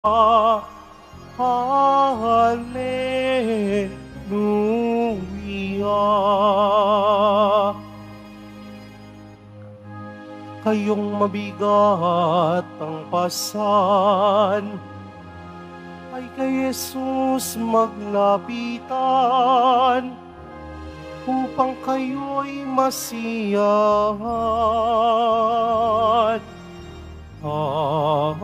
Hallelujah. Kayong mabigat ang pasan, ay kay Jesus maglapitan, upang kayo'y masiyahan. Hallelujah,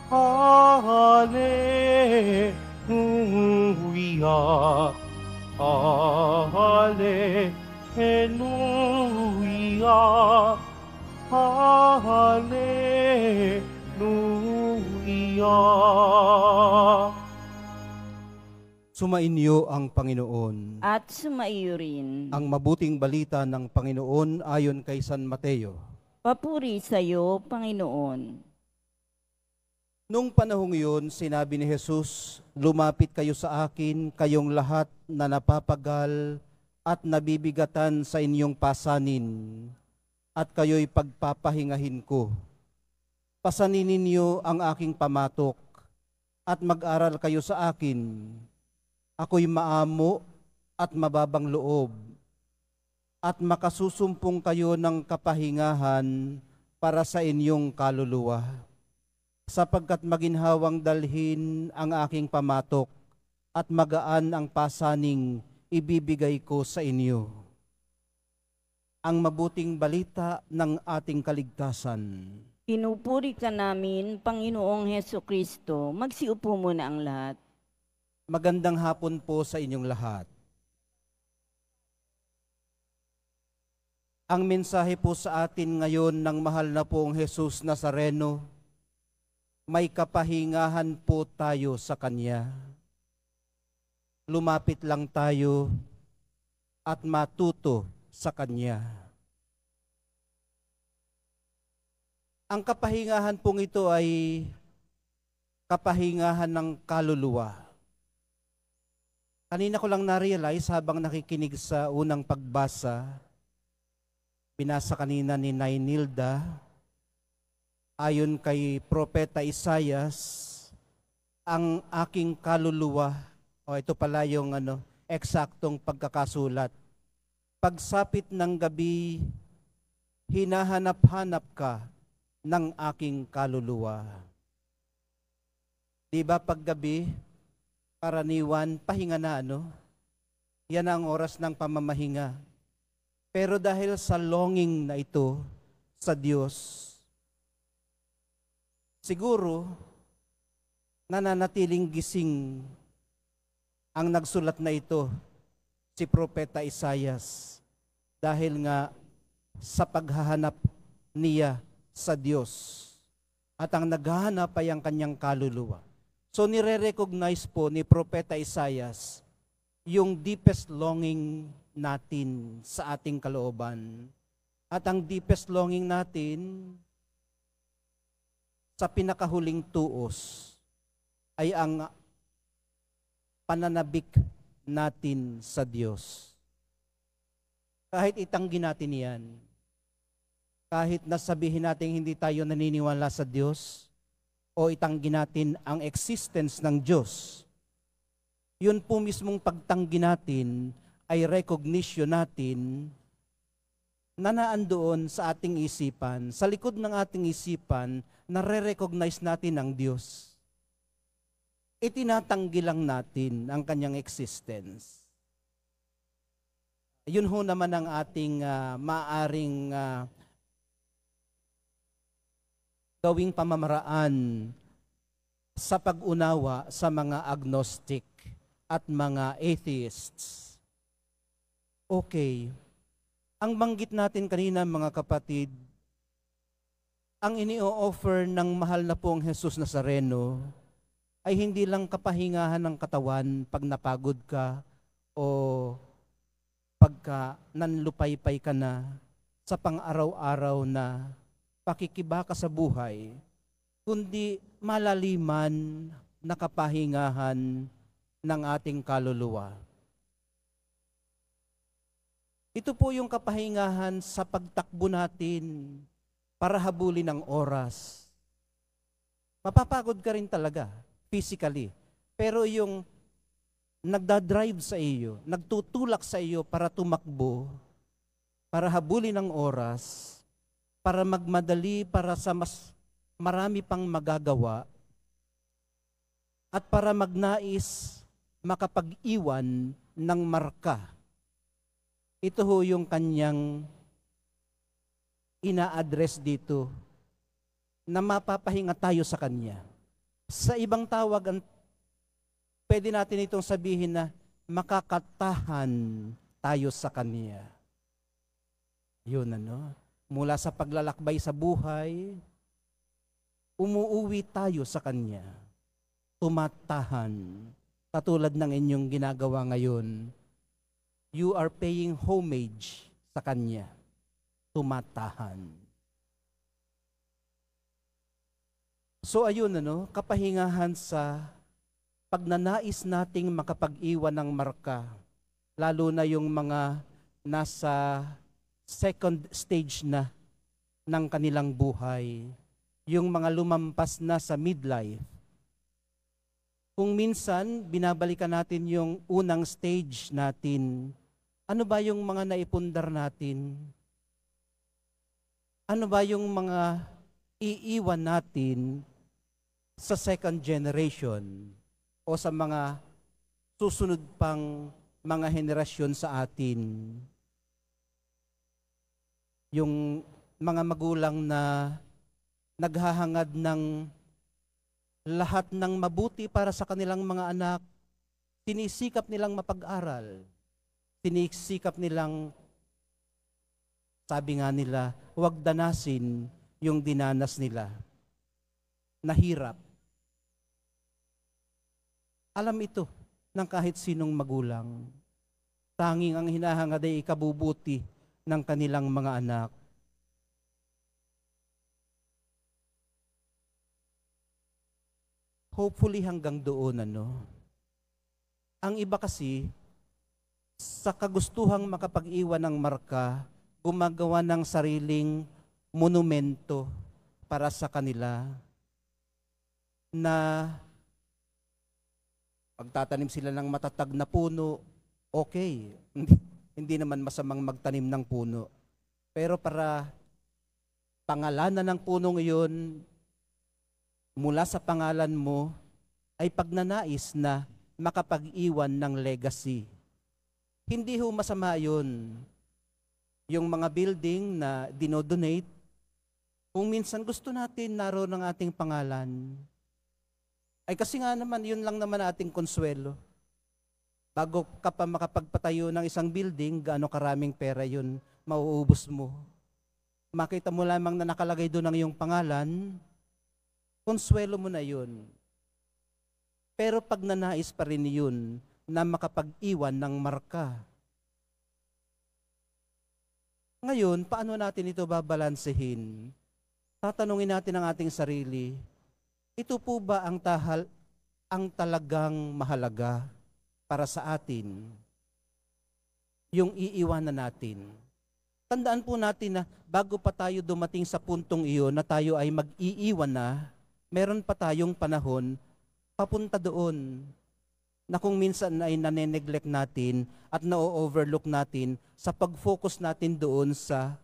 hallelujah, hallelujah, hallelujah. Sumainyo ang Panginoon. At sumaiyo rin. Ang mabuting balita ng Panginoon ayon kay San Mateo. Papuri sa iyo, Panginoon. Nung panahong iyon, sinabi ni Jesus, "Lumapit kayo sa akin, kayong lahat na napapagal at nabibigatan sa inyong pasanin, at kayo'y pagpapahingahin ko. Pasanin ninyo ang aking pamatok, at mag-aral kayo sa akin. Ako'y maamo at mababang loob, at makasusumpong kayo ng kapahingahan para sa inyong kaluluwa, sapagkat maginhawang dalhin ang aking pamatok at magaan ang pasaning ibibigay ko sa inyo." Ang mabuting balita ng ating kaligtasan. Pinupuri ka namin, Panginoong Hesukristo. Magsiupo muna ang lahat. Magandang hapon po sa inyong lahat. Ang mensahe po sa atin ngayon ng mahal na pong Jesus Nazareno, may kapahingahan po tayo sa Kanya. Lumapit lang tayo at matuto sa Kanya. Ang kapahingahan pong ito ay kapahingahan ng kaluluwa. Kanina ko lang na-realize habang nakikinig sa unang pagbasa, binasa kanina ni Nay Nilda, ayon kay Propeta Isaias, ang aking kaluluwa, ito pala yung eksaktong pagkakasulat. Pagsapit ng gabi, hinahanap-hanap ka ng aking kaluluwa. Diba paggabi, karaniwan, pahinga na Yan ang oras ng pamamahinga. Pero dahil sa longing na ito sa Diyos, siguro nananatiling gising ang nagsulat na ito, si Propeta Isaias, dahil nga sa paghahanap niya sa Diyos. At ang naghahanap ay ang kanyang kaluluwa. So nire-recognize po ni Propeta Isaias yung deepest longing natin sa ating kalooban. At ang deepest longing natin sa pinakahuling tuos ay ang pananabik natin sa Diyos. Kahit itanggi natin yan, kahit nasabihin natin hindi tayo naniniwala sa Diyos, o itanggi natin ang existence ng Diyos, yun po mismong pagtanggi natin ay recognition natin na naandoon sa ating isipan, sa likod ng ating isipan, nare-recognize natin ang Diyos. Itinatanggi lang natin ang kanyang existence. Yun ho naman ang ating maaring gawing pamamaraan sa pag-unawa sa mga agnostic at mga atheists. Okay, ang banggit natin kanina mga kapatid, ang ini-offer ng mahal na pong Jesus Nazareno ay hindi lang kapahingahan ng katawan pag napagod ka o pagka nanlupaypay ka na sa pang-araw-araw na pakikibaka sa buhay, kundi malaliman na kapahingahan ng ating kaluluwa. Ito po yung kapahingahan sa pagtakbo natin para habulin ang oras. Mapapagod ka rin talaga, physically. Pero yung nagdadrive sa iyo, nagtutulak sa iyo para tumakbo, para habulin ang oras, para magmadali, para sa mas marami pang magagawa, at para magnais makapag-iwan ng marka. Ito ho yung kanyang ina-address dito na mapapahinga tayo sa Kanya. Sa ibang tawag, pwede natin itong sabihin na makakatahan tayo sa Kanya. Yun ano. Mula sa paglalakbay sa buhay, umuuwi tayo sa Kanya. Tumatahan. Katulad ng inyong ginagawa ngayon, you are paying homage sa Kanya. Tumatahan. So ayun ano, kapahingahan sa pagnanais nating makapag-iwan ng marka, lalo na yung mga nasa second stage na ng kanilang buhay, yung mga lumampas na sa midlife. Kung minsan, binabalikan natin yung unang stage natin, ano ba yung mga naipundar natin? Ano ba yung mga iiwan natin sa second generation o sa mga susunod pang mga henerasyon sa atin? Yung mga magulang na naghahangad ng lahat ng mabuti para sa kanilang mga anak, sinisikap nilang mapag-aral, sinisikap nilang, sabi nga nila, huwag danasin yung dinanas nila. Nahirap. Alam ito ng kahit sinong magulang. Tanging ang hinahangad ay ikabubuti ng kanilang mga anak. Hopefully hanggang doon, ano. Ang iba kasi, sa kagustuhang makapag-iwan ng marka, gumagawa ng sariling monumento para sa kanila na pagtatanim sila ng matatag na puno, okay. Hindi naman masamang magtanim ng puno. Pero para pangalanan ng punong iyon, mula sa pangalan mo, ay pagnanais na makapag-iwan ng legacy. Hindi ho masama yun. Yung mga building na dinodonate, kung minsan gusto natin naroon ang ating pangalan, ay kasi nga naman, yun lang naman ating konsuelo. Bago ka pa makapagpatayo ng isang building, gaano karaming pera yun mauubos mo. Makita mo lamang na nakalagay doon ang iyong pangalan, konsuelo mo na yun. Pero pag nanais pa rin yun na makapag-iwan ng marka. Ngayon, paano natin ito babalansehin? Tatanungin natin ang ating sarili, ito po ba ang talagang mahalaga para sa atin? Yung iiwanan natin. Tandaan po natin na bago pa tayo dumating sa puntong iyon na tayo ay mag-iiwan na, meron pa tayong panahon papunta doon na kung minsan ay naneneglect natin at na-overlook natin sa pag-focus natin doon sa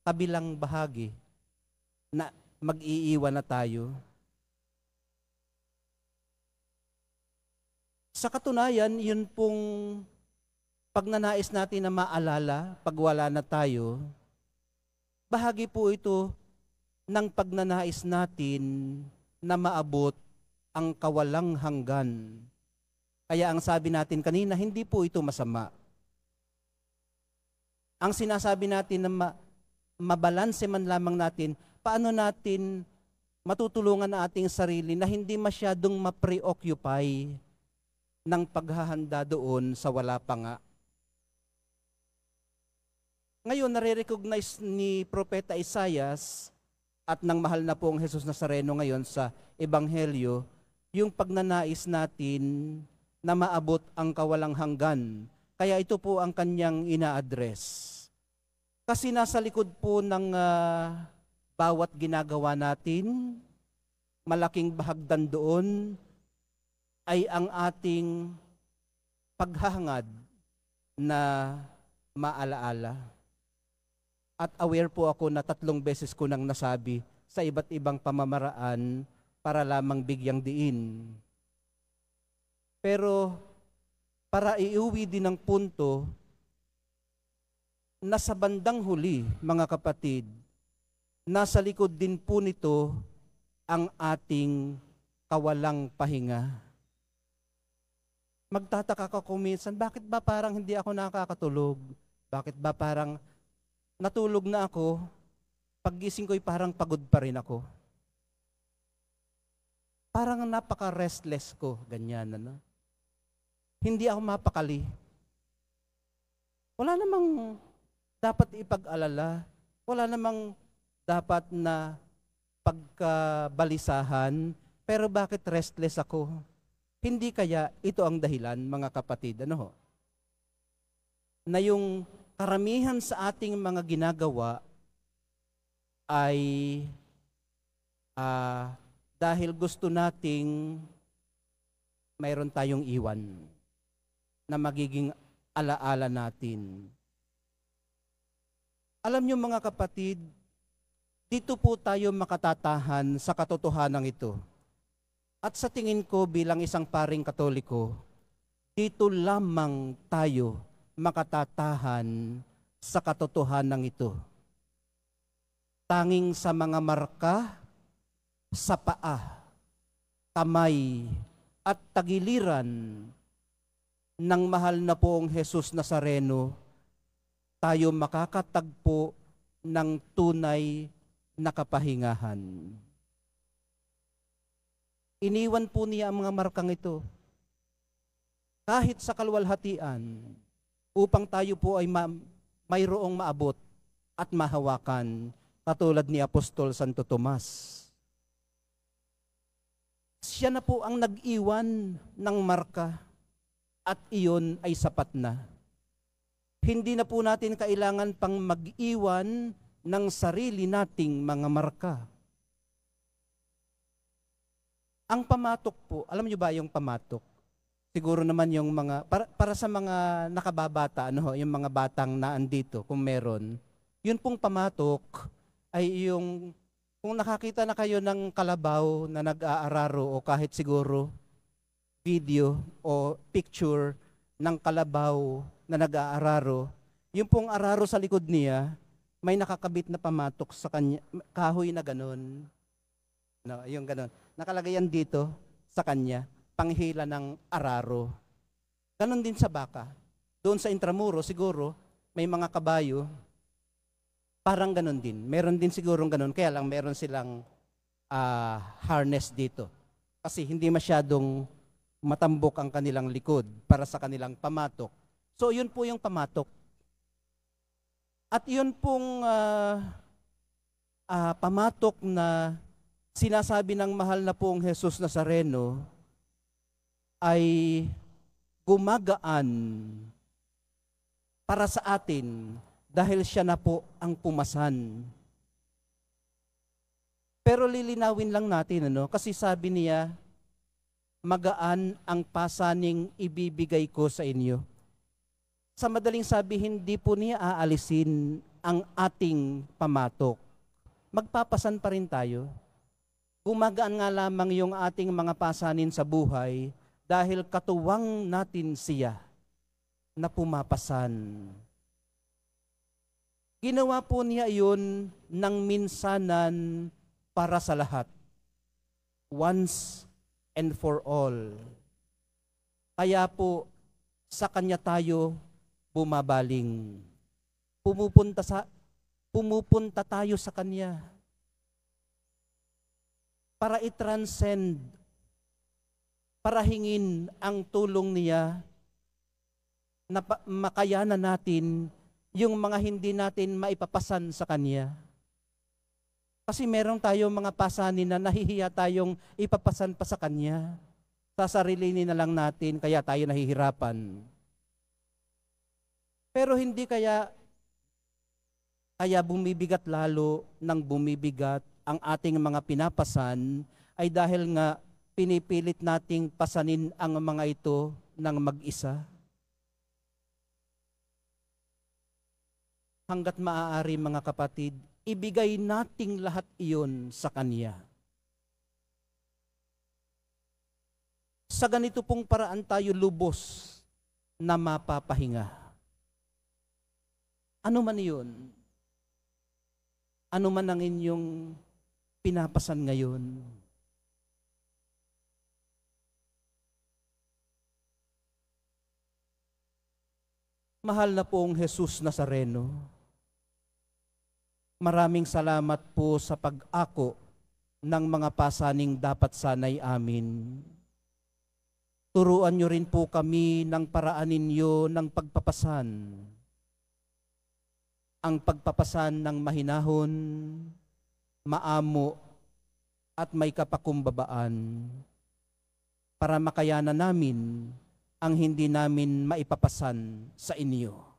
kabilang bahagi na mag-iiwan na tayo. Sa katunayan, yun pong pagnanais natin na maalala pag wala na tayo, bahagi po ito ng pagnanais natin na maabot ang kawalang hanggan. Kaya ang sabi natin kanina, hindi po ito masama. Ang sinasabi natin na mabalanse man lamang natin, paano natin matutulungan ang ating sarili na hindi masyadong ma-preoccupy ng paghahanda doon sa wala pa nga. Ngayon, nare-recognize ni Propeta Isaias at ng mahal na pong Jesus Nazareno ngayon sa Ebanghelyo, yung pagnanais natin na maabot ang kawalang hanggan. Kaya ito po ang kanyang ina-address. Kasi nasa likod po ng bawat ginagawa natin, malaking bahagdan doon ay ang ating paghahangad na maalaala. At aware po ako na 3 beses ko nang nasabi sa iba't ibang pamamaraan para lamang bigyang diin. Pero para iuwi din ng punto na sa bandang huli, mga kapatid, nasa likod din po nito ang ating kawalang pahinga. Magtataka ka kung minsan, bakit ba parang hindi ako nakakatulog? Bakit ba parang natulog na ako, paggising ko'y parang pagod pa rin ako? Parang napaka-restless ko, ganyan, ano? Hindi ako mapakali. Wala namang dapat ipag-alala. Wala namang dapat na pagkabalisahan. Pero bakit restless ako? Hindi kaya ito ang dahilan, mga kapatid, ano ho? Na yung karamihan sa ating mga ginagawa ay dahil gusto nating mayroon tayong iwan na magiging alaala natin. Alam niyo, mga kapatid, dito po tayo makatatahan sa katotohanan ito. At sa tingin ko bilang isang paring Katoliko, dito lamang tayo makatatahan sa katotohanan ito. Tanging sa mga marka, sa paa, kamay, at tagiliran ng mahal na poong Jesus Nazareno, tayo makakatagpo ng tunay na kapahingahan. Iniwan po niya ang mga markang ito, kahit sa kalwalhatian, upang tayo po ay mayroong maabot at mahawakan, katulad ni Apostol Santo Tomas. Siya na po ang nag-iwan ng marka at iyon ay sapat na. Hindi na po natin kailangan pang mag-iwan ng sarili nating mga marka. Ang pamatok po, alam niyo ba yung pamatok? Siguro naman yung mga, para sa mga nakababata, yung mga batang naandito, kung meron, yun pong pamatok ay yung, kung nakakita na kayo ng kalabaw na nag-aararo o kahit siguro video o picture ng kalabaw na nag-aararo, yung pong araro sa likod niya, may nakakabit na pamatok sa kanya, kahoy na ganon. No, yung ganon. Nakalagay yan dito sa kanya, panghila ng araro. Ganon din sa baka. Doon sa Intramuro, siguro, may mga kabayo, parang ganon din. Meron din sigurong ganon, kaya lang meron silang harness dito. Kasi hindi masyadong matambok ang kanilang likod para sa kanilang pamatok. So yun po yung pamatok. At yun pong pamatok na sinasabi ng mahal na pong Jesus Nazareno ay gumagaan para sa atin dahil siya na po ang pumasan. Pero lilinawin lang natin, kasi sabi niya, magaan ang pasaning ibibigay ko sa inyo. Sa madaling sabi, hindi po niya aalisin ang ating pamatok. Magpapasan pa rin tayo. Gumagaan nga lamang yung ating mga pasanin sa buhay dahil katuwang natin siya na pumapasan. Ginawa po niya yun ng minsanan para sa lahat. Once and for all. Kaya po, sa Kanya tayo bumabaling. Pumupunta tayo sa Kanya para i-transcend, para hingin ang tulong niya na makayanan natin yung mga hindi natin maipapasan sa Kanya. Kasi meron tayong mga pasanin na nahihiya tayong ipapasan pa sa Kanya. Sasarilinin na lang natin, kaya tayo nahihirapan. Pero hindi kaya Kaya bumibigat lalo ng bumibigat ang ating mga pinapasan ay dahil nga pinipilit nating pasanin ang mga ito ng mag-isa. Hanggat maaari mga kapatid, ibigay nating lahat iyon sa Kanya. Sa ganito pong paraan tayo lubos na mapapahinga. Ano man iyon? Ano man ang inyong pinapasan ngayon? Mahal na pong Jesus Nazareno, maraming salamat po sa pag-ako ng mga pasaning dapat sanay amin. Turuan niyo rin po kami ng paraan ninyo ng pagpapasan. Ang pagpapasan ng mahinahon, maamo, at may kapakumbabaan para makayanan namin ang hindi namin maipapasan sa inyo.